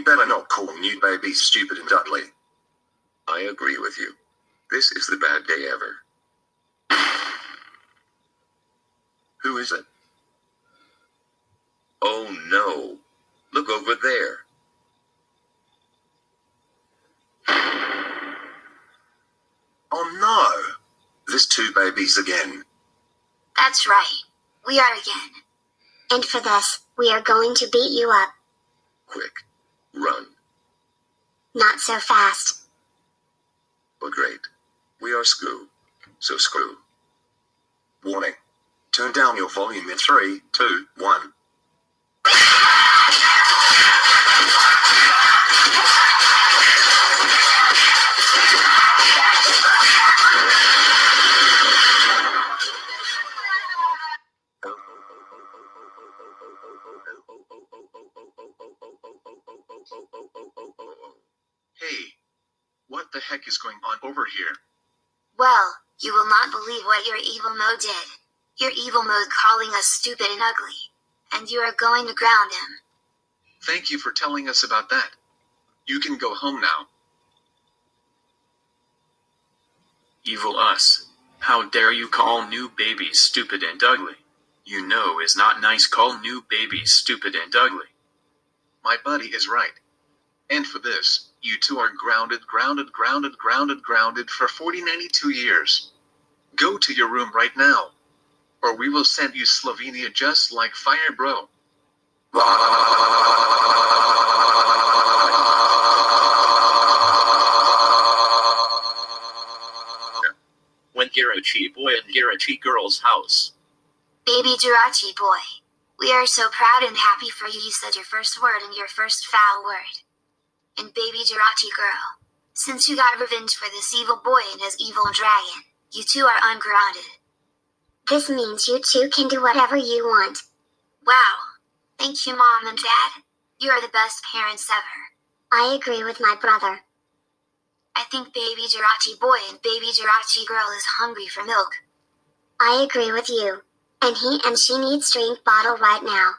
better not call new babies stupid and ugly. I agree with you. This is the bad day ever. Who is it? Oh no. Look over there. Oh no! There's two babies again. That's right. We are again. And for this, we are going to beat you up. Quick. Run. Not so fast. Oh great. We are screw. So screw. Warning. Turn down your volume in 3, 2, 1. Hey, what the heck is going on over here? Well, you will not believe what your evil mode did. Your evil mode calling us stupid and ugly. And you are going to ground him. Thank you for telling us about that. You can go home now. Evil us. How dare you call new babies stupid and ugly? You know is not nice call new babies stupid and ugly. My buddy is right. And for this, you two are grounded for 4092 years. Go to your room right now. Or we will send you Slovenia just like fire, bro. When Girachi boy and Girachi girl's house. Baby Jirachi boy. We are so proud and happy for you. You said your first word and your first foul word. And baby Jirachi girl. Since you got revenge for this evil boy and his evil dragon, you two are ungrounded. This means you two can do whatever you want. Wow. Thank you, Mom and Dad. You are the best parents ever. I agree with my brother. I think baby Jirachi boy and baby Jirachi girl is hungry for milk. I agree with you. And he and she needs drink bottle right now.